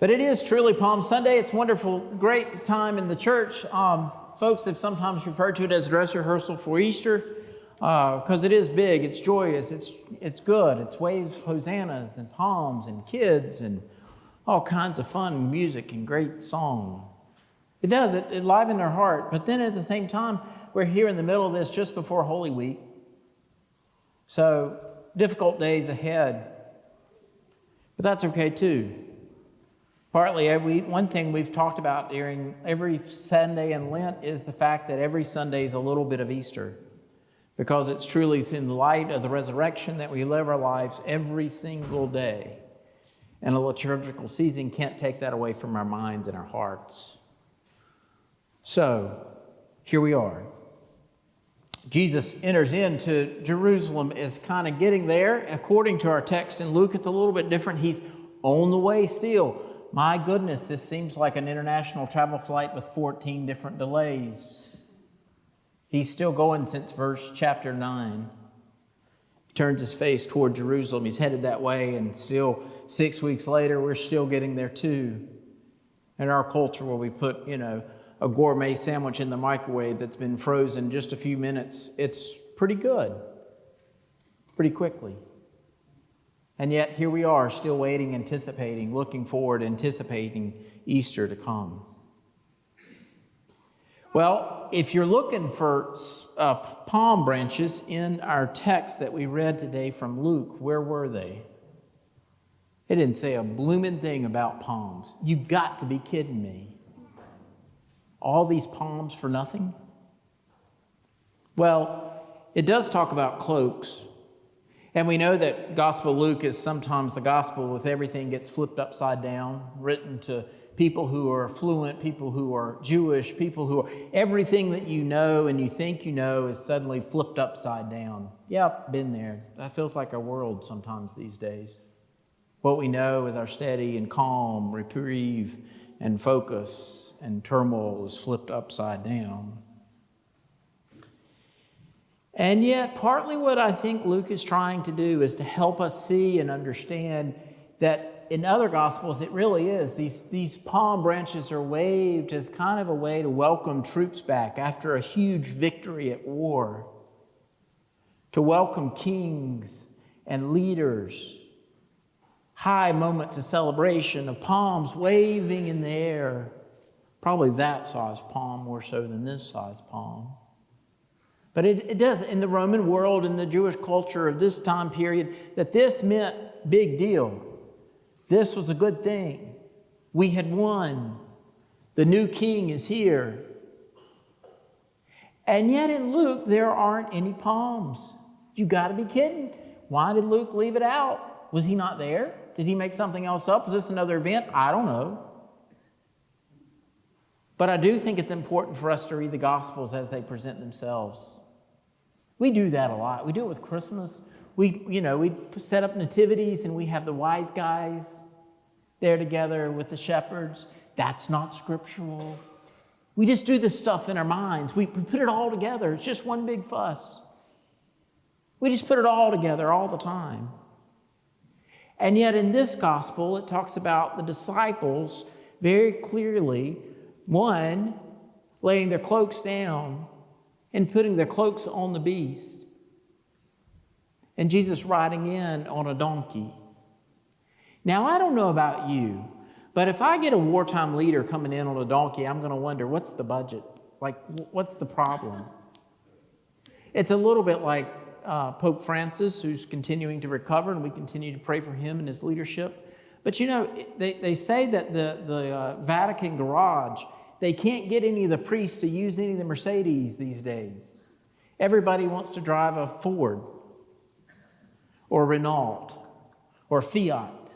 But it is truly Palm Sunday. It's a wonderful, great time in the church. Folks have sometimes referred to it as dress rehearsal for Easter because it is big, it's joyous, it's good. It's waves, hosannas, and palms, and kids, and all kinds of fun music and great song. It does, it enlivens their heart. But then at the same time, we're here in the middle of this just before Holy Week. So difficult days ahead. But that's okay too. Partly, one thing we've talked about during every Sunday in Lent is the fact that every Sunday is a little bit of Easter, because it's truly in the light of the resurrection that we live our lives every single day. And a liturgical season can't take that away from our minds and our hearts. So, here we are. Jesus enters into Jerusalem, is kind of getting there. According to our text in Luke, it's a little bit different. He's on the way still. My goodness, this seems like an international travel flight with 14 different delays. He's still going since chapter 9. He turns his face toward Jerusalem. He's headed that way, and still 6 weeks later, we're still getting there too. In our culture, where we put, a gourmet sandwich in the microwave that's been frozen just a few minutes, it's pretty good, pretty quickly. And yet here we are, still waiting, anticipating, looking forward, anticipating Easter to come. Well, if you're looking for palm branches in our text that we read today from Luke, where were they? It didn't say a blooming thing about palms. You've got to be kidding me. All these palms for nothing? Well, it does talk about cloaks. And we know that Gospel Luke is sometimes the gospel with everything gets flipped upside down, written to people who are affluent, people who are Jewish, people who are, everything that you know and you think you know is suddenly flipped upside down. Yep, been there. That feels like our world sometimes these days. What we know is our steady and calm reprieve and focus and turmoil is flipped upside down. And yet, partly what I think Luke is trying to do is to help us see and understand that in other Gospels, it really is. These palm branches are waved as kind of a way to welcome troops back after a huge victory at war, to welcome kings and leaders, high moments of celebration of palms waving in the air, probably that size palm more so than this size palm. But it does, in the Roman world, in the Jewish culture of this time period, that this meant big deal. This was a good thing. We had won. The new king is here. And yet in Luke, there aren't any palms. You got to be kidding. Why did Luke leave it out? Was he not there? Did he make something else up? Was this another event? I don't know. But I do think it's important for us to read the Gospels as they present themselves. We do that a lot. We do it with Christmas. We set up nativities and we have the wise guys there together with the shepherds. That's not scriptural. We just do this stuff in our minds. We put it all together. It's just one big fuss. We just put it all together all the time. And yet in this gospel, it talks about the disciples very clearly, one, laying their cloaks down and putting their cloaks on the beast, and Jesus riding in on a donkey. Now, I don't know about you, but if I get a wartime leader coming in on a donkey, I'm going to wonder, what's the budget? Like, what's the problem? It's a little bit like Pope Francis, who's continuing to recover, and we continue to pray for him and his leadership. But they say that the Vatican garage, they can't get any of the priests to use any of the Mercedes these days. Everybody wants to drive a Ford or Renault or Fiat.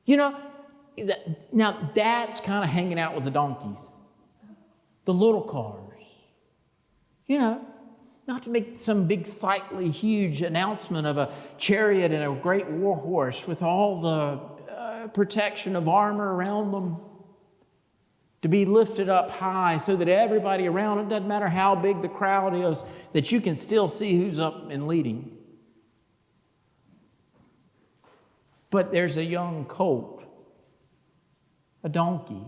Now that's kind of hanging out with the donkeys, the little cars. Not to make some big, sightly, huge announcement of a chariot and a great war horse with all the protection of armor around them, to be lifted up high so that everybody around, it doesn't matter how big the crowd is, that you can still see who's up and leading. But there's a young colt a donkey,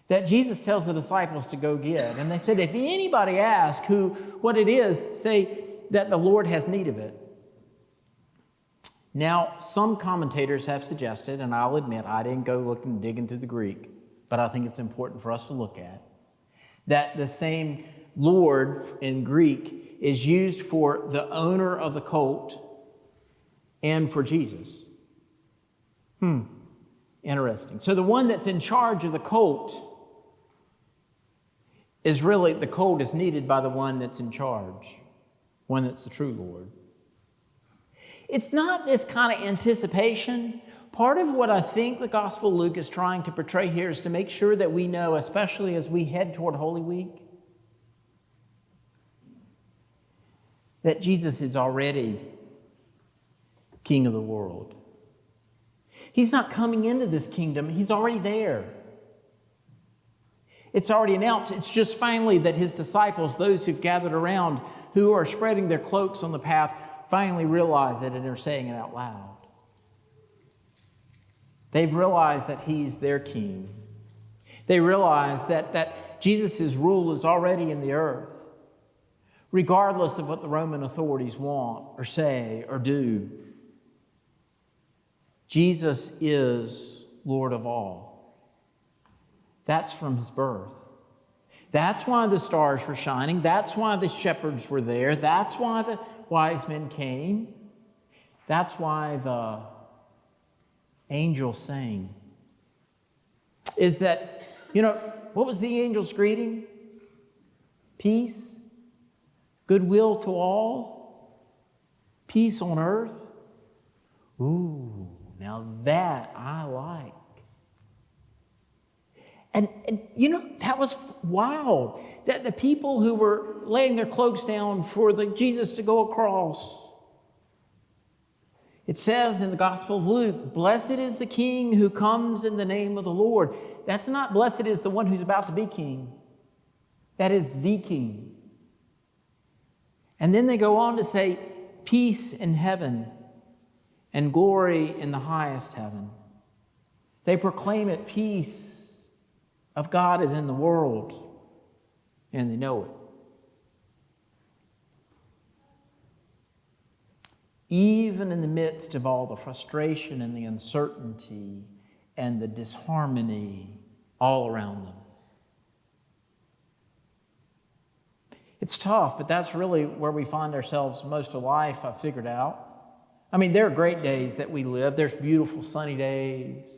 that Jesus tells the disciples to go get. And they said, if anybody asks what it is, say that the Lord has need of it. Now, some commentators have suggested, and I'll admit I didn't go looking, digging through the Greek, but I think it's important for us to look at, that the same Lord in Greek is used for the owner of the colt and for Jesus. Interesting. So the one that's in charge of the colt is really, the colt is needed by the one that's in charge, one that's the true Lord. It's not this kind of anticipation. Part of what I think the Gospel of Luke is trying to portray here is to make sure that we know, especially as we head toward Holy Week, that Jesus is already King of the world. He's not coming into this kingdom. He's already there. It's already announced. It's just finally that his disciples, those who've gathered around, who are spreading their cloaks on the path, finally realize it and are saying it out loud. They've realized that he's their king. They realize that Jesus' rule is already in the earth, regardless of what the Roman authorities want or say or do. Jesus is Lord of all. That's from his birth. That's why the stars were shining. That's why the shepherds were there. That's why the wise men came. That's why the angels sang. Is that, what was the angel's greeting? Peace, goodwill to all, peace on earth. Ooh, now that I like. And that was wild. That the people who were laying their cloaks down for Jesus to go across. It says in the Gospel of Luke, blessed is the King who comes in the name of the Lord. That's not blessed is the one who's about to be king. That is the King. And then they go on to say, peace in heaven and glory in the highest heaven. They proclaim it, peace of God is in the world, and they know it. Even in the midst of all the frustration and the uncertainty and the disharmony all around them. It's tough, but that's really where we find ourselves most of life, I've figured out. I mean, there are great days that we live. There's beautiful sunny days.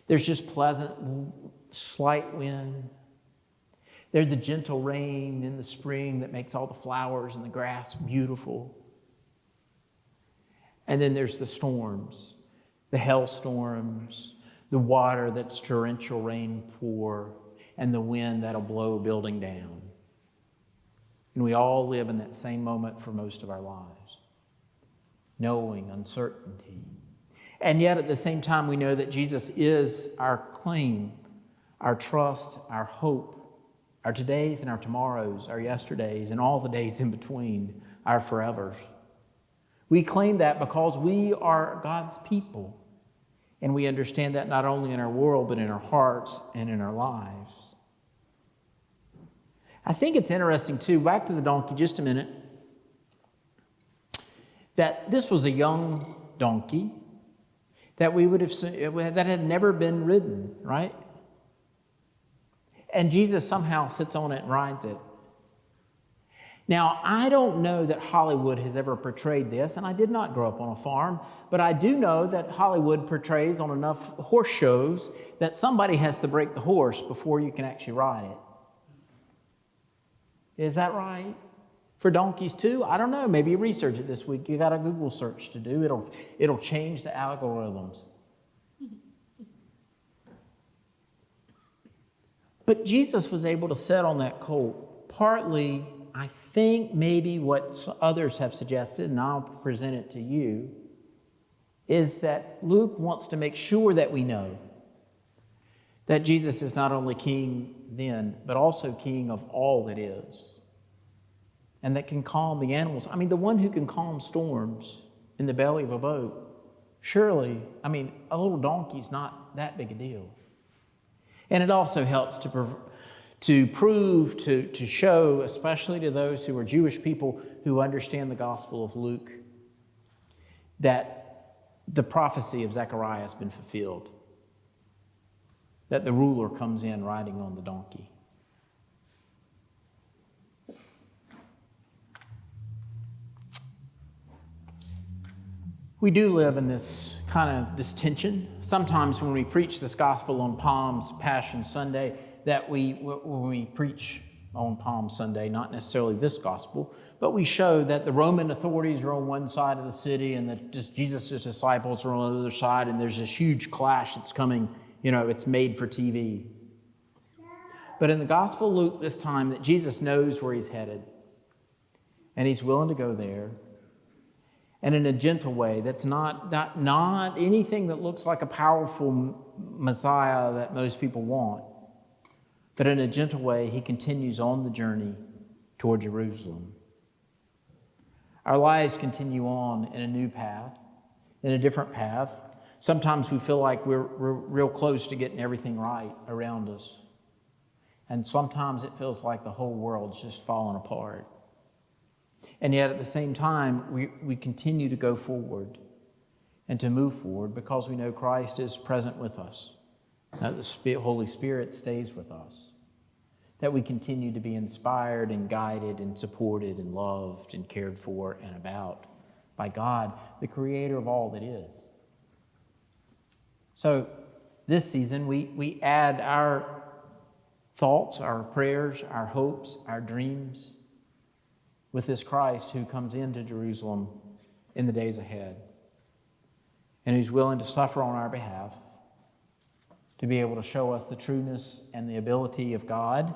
There's just pleasant, slight wind. There's the gentle rain in the spring that makes all the flowers and the grass beautiful. And then there's the storms, the hailstorms, the water that's torrential rain pour, and the wind that'll blow a building down. And we all live in that same moment for most of our lives, knowing uncertainty. And yet at the same time, we know that Jesus is our claim, our trust, our hope, our todays and our tomorrows, our yesterdays, and all the days in between, our forevers. We claim that because we are God's people, and we understand that not only in our world, but in our hearts and in our lives. I think it's interesting, too, back to the donkey just a minute, that this was a young donkey that we would have seen, that had never been ridden, right? And Jesus somehow sits on it and rides it. Now, I don't know that Hollywood has ever portrayed this, and I did not grow up on a farm, but I do know that Hollywood portrays on enough horse shows that somebody has to break the horse before you can actually ride it. Is that right? For donkeys too? I don't know. Maybe you research it this week. You got a Google search to do. It'll change the algorithms. But Jesus was able to sit on that colt. Partly, I think maybe what others have suggested, and I'll present it to you, is that Luke wants to make sure that we know that Jesus is not only king then, but also king of all that is, and that can calm the animals. I mean, the one who can calm storms in the belly of a boat Surely, I mean, a little donkey's not that big a deal. And it also helps to prove, to show, especially to those who are Jewish people who understand the Gospel of Luke, that the prophecy of Zechariah has been fulfilled, that the ruler comes in riding on the donkey. We do live in this tension. Sometimes when we preach this gospel on Palms, Passion Sunday, when we preach on Palm Sunday, not necessarily this gospel, but we show that the Roman authorities are on one side of the city and that just Jesus' disciples are on the other side, and there's this huge clash that's coming, it's made for TV. But in the Gospel of Luke this time, that Jesus knows where he's headed, and he's willing to go there, and in a gentle way that's not anything that looks like a powerful Messiah that most people want. But in a gentle way, he continues on the journey toward Jerusalem. Our lives continue on in a new path, in a different path. Sometimes we feel like we're real close to getting everything right around us. And sometimes it feels like the whole world's just falling apart. And yet at the same time, we continue to go forward and to move forward because we know Christ is present with us, that the Holy Spirit stays with us, that we continue to be inspired and guided and supported and loved and cared for and about by God, the creator of all that is. So this season, we add our thoughts, our prayers, our hopes, our dreams with this Christ who comes into Jerusalem in the days ahead and who's willing to suffer on our behalf to be able to show us the trueness and the ability of God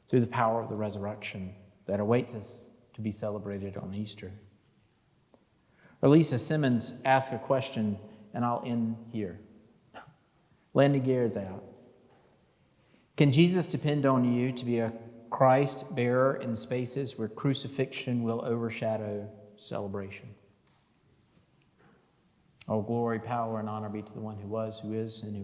through the power of the resurrection that awaits us to be celebrated on Easter. Elisa Simmons asked a question, and I'll end here. Landy Garrett's out. Can Jesus depend on you to be a Christ bearer in spaces where crucifixion will overshadow celebration? All glory, power, and honor be to the one who was, who is, and who